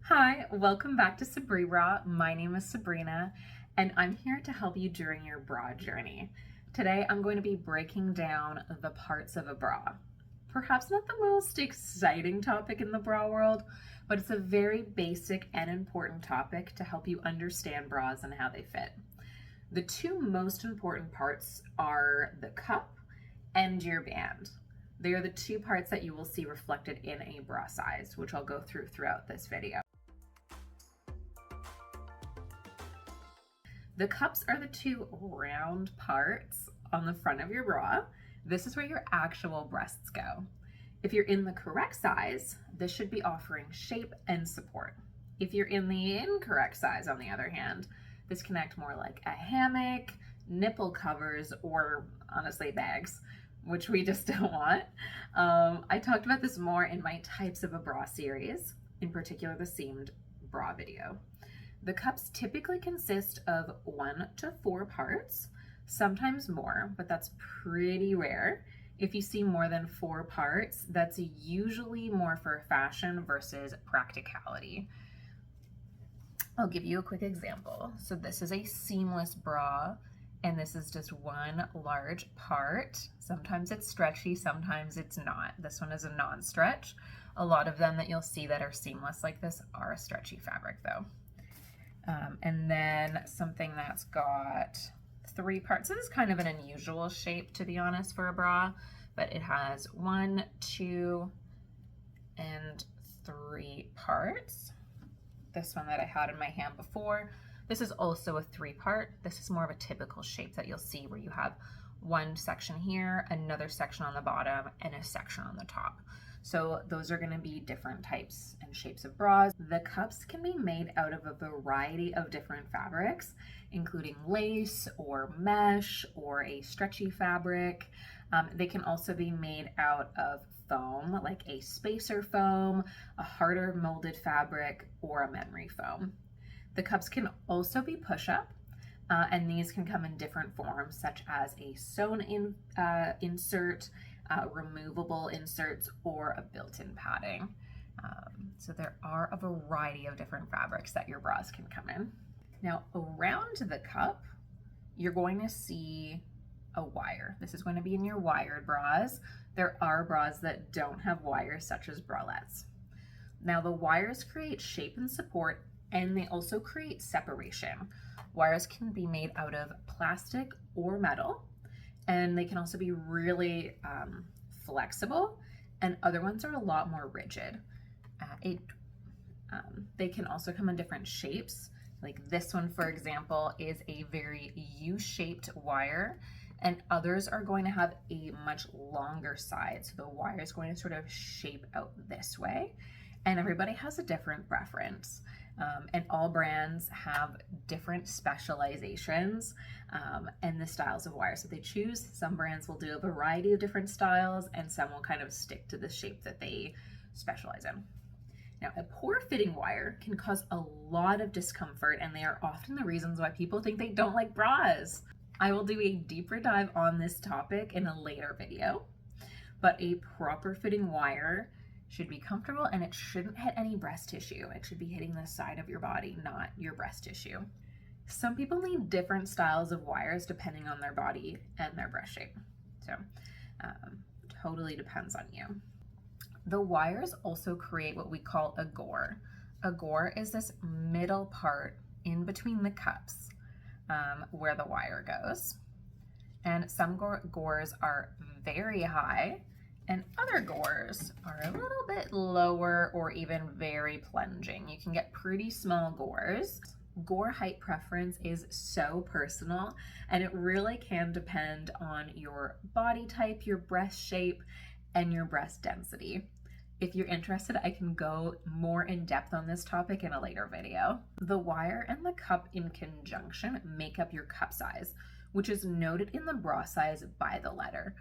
Hi, welcome back to Sabri Bra. My name is Sabrina, and I'm here to help you during your bra journey. Today, I'm going to be breaking down the parts of a bra. Perhaps not the most exciting topic in the bra world, but it's a very basic and important topic to help you understand bras and how they fit. The two most important parts are the cup and your band. They are the two parts that you will see reflected in a bra size, which I'll go through throughout this video. The cups are the two round parts on the front of your bra. This is where your actual breasts go. If you're in the correct size, this should be offering shape and support. If you're in the incorrect size, on the other hand, this can act more like a hammock, nipple covers, or honestly bags, which we just don't want. I talked about this more in my types of a bra series, in particular the seamed bra video. The cups typically consist of 1 to 4 parts, sometimes more, but that's pretty rare. If you see more than 4 parts, that's usually more for fashion versus practicality. I'll give you a quick example. So this is a seamless bra, and this is just one large part. Sometimes it's stretchy, sometimes it's not. This one is a non-stretch. A lot of them that you'll see that are seamless like this are a stretchy fabric though. And then something that's got 3 parts. This is kind of an unusual shape, to be honest, for a bra, but it has 1, 2, and 3 parts. This one that I had in my hand before, this is also a 3-part. This is more of a typical shape that you'll see where you have one section here, another section on the bottom, and a section on the top. So those are going to be different types and shapes of bras. The cups can be made out of a variety of different fabrics, including lace or mesh or a stretchy fabric. They can also be made out of foam, like a spacer foam, a harder molded fabric, or a memory foam. The cups can also be push-up, and these can come in different forms, such as a sewn-in insert, removable inserts, or a built-in padding. So there are a variety of different fabrics that your bras can come in. Now around the cup, you're going to see a wire. This is going to be in your wired bras. There are bras that don't have wires, such as bralettes. Now the wires create shape and support, and they also create separation. Wires can be made out of plastic or metal, and they can also be really flexible, and other ones are a lot more rigid. They can also come in different shapes. Like this one, for example, is a very U-shaped wire, and others are going to have a much longer side. So the wire is going to sort of shape out this way, and everybody has a different preference. And all brands have different specializations and the styles of wires that they choose. Some brands will do a variety of different styles, and some will kind of stick to the shape that they specialize in. Now, a poor fitting wire can cause a lot of discomfort, and they are often the reasons why people think they don't like bras. I will do a deeper dive on this topic in a later video, but a proper fitting wire should be comfortable, and it shouldn't hit any breast tissue. It should be hitting the side of your body, not your breast tissue. Some people need different styles of wires depending on their body and their breast shape. So totally depends on you. The wires also create what we call a gore. A gore is this middle part in between the cups where the wire goes. And some gores are very high, and other gores are a little bit lower or even very plunging. You can get pretty small gores. Gore height preference is so personal, and it really can depend on your body type, your breast shape, and your breast density. If you're interested, I can go more in depth on this topic in a later video. The wire and the cup in conjunction make up your cup size, which is noted in the bra size by the letter,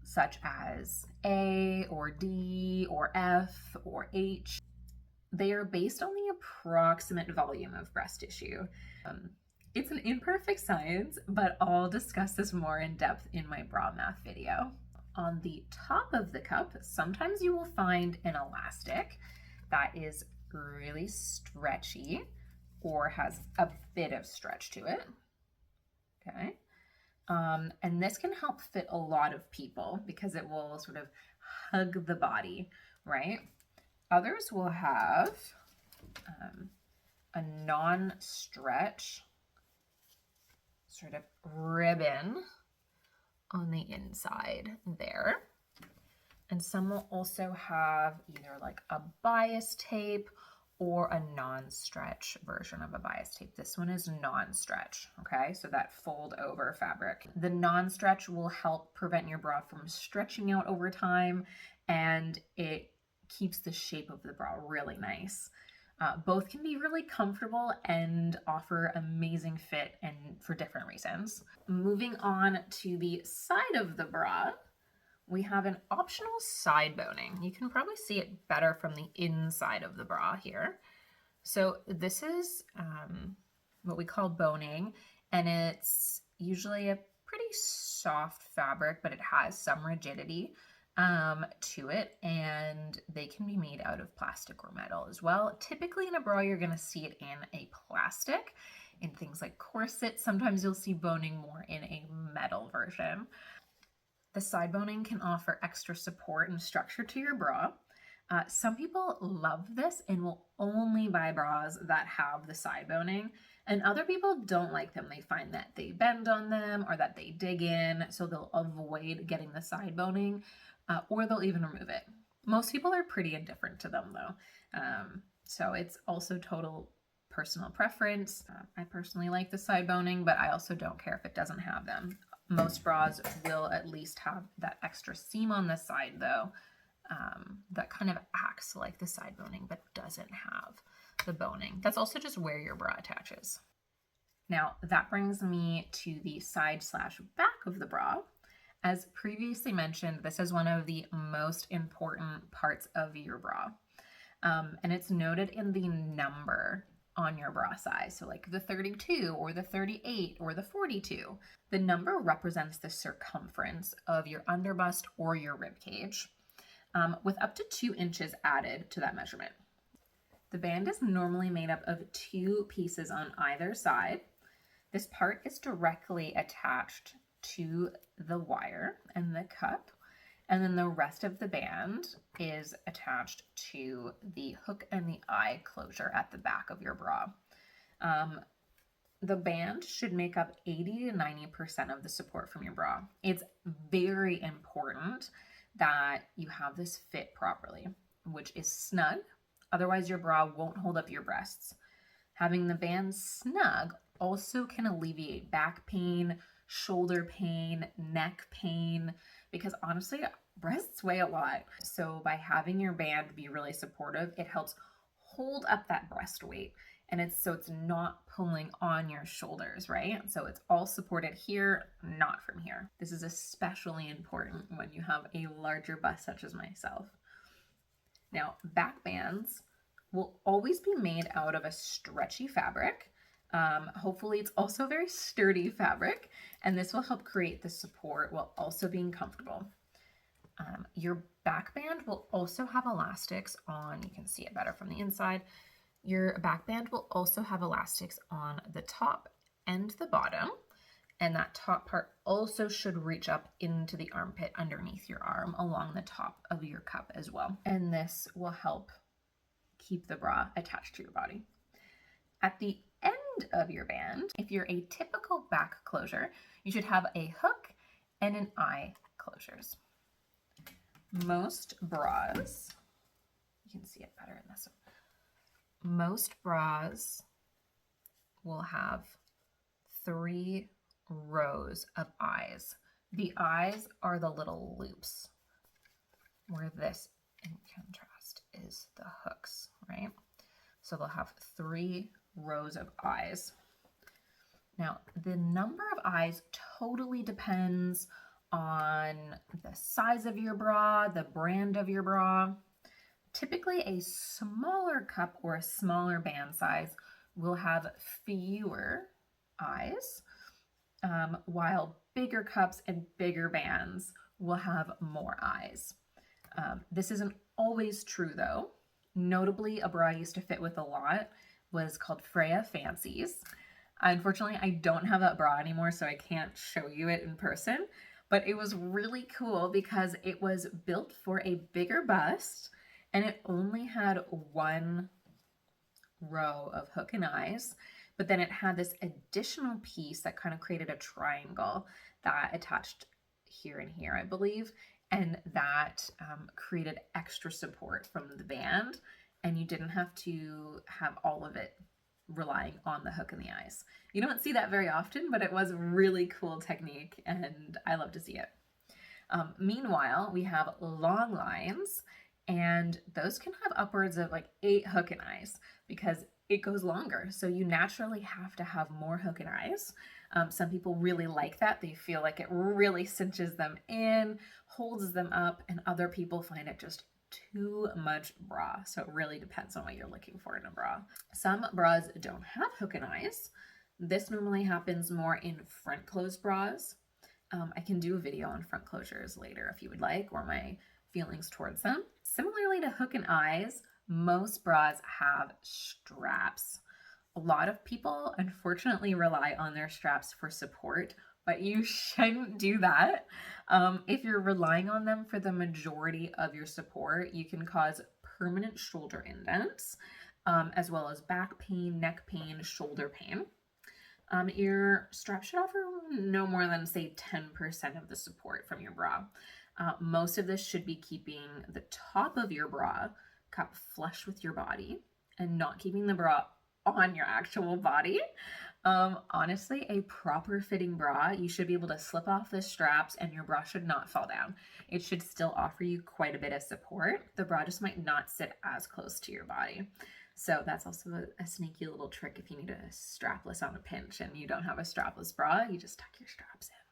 such as A or D or F or H. They are based on the approximate volume of breast tissue. It's an imperfect science, but I'll discuss this more in depth in my bra math video. On the top of the cup, sometimes you will find an elastic that is really stretchy or has a bit of stretch to it. Okay. And this can help fit a lot of people because it will sort of hug the body, right? Others will have a non-stretch sort of ribbon on the inside there. And some will also have either like a bias tape or a non-stretch version of a bias tape. This one is non-stretch, okay? So that fold over fabric. The non-stretch will help prevent your bra from stretching out over time, and it keeps the shape of the bra really nice. Both can be really comfortable and offer amazing fit and for different reasons. Moving on to the side of the bra, we have an optional side boning. You can probably see it better from the inside of the bra here. So this is what we call boning, and it's usually a pretty soft fabric, but it has some rigidity to it, and they can be made out of plastic or metal as well. Typically in a bra, you're gonna see it in a plastic. In things like corsets, sometimes you'll see boning more in a metal version. The side boning can offer extra support and structure to your bra. Some people love this and will only buy bras that have the side boning, and other people don't like them. They find that they bend on them or that they dig in, so they'll avoid getting the side boning, or they'll even remove it. Most people are pretty indifferent to them though, so it's also total personal preference. I personally like the side boning, but I also don't care if it doesn't have them. Most bras will at least have that extra seam on the side though, that kind of acts like the side boning but doesn't have the boning. That's also just where your bra attaches. Now that brings me to the side/back of the bra. As previously mentioned, this is one of the most important parts of your bra, and it's noted in the number on your bra size. So like the 32 or the 38 or the 42. The number represents the circumference of your underbust or your rib cage, with up to 2 inches added to that measurement. The band is normally made up of 2 pieces on either side. This part is directly attached to the wire and the cup, and then the rest of the band is attached to the hook and the eye closure at the back of your bra. The band should make up 80 to 90% of the support from your bra. It's very important that you have this fit properly, which is snug. Otherwise, your bra won't hold up your breasts. Having the band snug also can alleviate back pain, shoulder pain, neck pain, because honestly, breasts weigh a lot. So by having your band be really supportive, it helps hold up that breast weight. And it's not pulling on your shoulders, right? So it's all supported here, not from here. This is especially important when you have a larger bust such as myself. Now, back bands will always be made out of a stretchy fabric. Hopefully it's also very sturdy fabric, and this will help create the support while also being comfortable. Your back band will also have elastics on, you can see it better from the inside. Your back band will also have elastics on the top and the bottom, and that top part also should reach up into the armpit underneath your arm along the top of your cup as well. And this will help keep the bra attached to your body. At the end of your band, if you're a typical back closure, you should have a hook and an eye closures. Most bras, you can see it better in this one. Most bras will have 3 rows of eyes. The eyes are the little loops, where this, in contrast, is the hooks, right? So they'll have 3 rows of eyes. Now, the number of eyes totally depends on the size of your bra, the brand of your bra. Typically, a smaller cup or a smaller band size will have fewer eyes, while bigger cups and bigger bands will have more eyes. This isn't always true though. Notably, a bra I used to fit with a lot was called Freya Fancies. Unfortunately, I don't have that bra anymore, so I can't show you it in person, but it was really cool because it was built for a bigger bust and it only had one row of hook and eyes, but then it had this additional piece that kind of created a triangle that attached here and here, I believe, and that created extra support from the band, and you didn't have to have all of it relying on the hook and the eyes. You don't see that very often, but it was a really cool technique, and I love to see it. Meanwhile, we have long lines, and those can have upwards of like 8 hook and eyes because it goes longer. So you naturally have to have more hook and eyes. Some people really like that. They feel like it really cinches them in, holds them up, and other people find it just too much bra. So it really depends on what you're looking for in a bra. Some bras don't have hook and eyes. This normally happens more in front closed bras. I can do a video on front closures later if you would like, or my feelings towards them. Similarly to hook and eyes, most bras have straps. A lot of people unfortunately rely on their straps for support, but you shouldn't do that. If you're relying on them for the majority of your support, you can cause permanent shoulder indents, as well as back pain, neck pain, shoulder pain. Your strap should offer no more than, say, 10% of the support from your bra. Most of this should be keeping the top of your bra cupped flush with your body and not keeping the bra on your actual body. Honestly, a proper fitting bra, you should be able to slip off the straps and your bra should not fall down. It should still offer you quite a bit of support. The bra just might not sit as close to your body. So that's also a sneaky little trick if you need a strapless on a pinch and you don't have a strapless bra, you just tuck your straps in.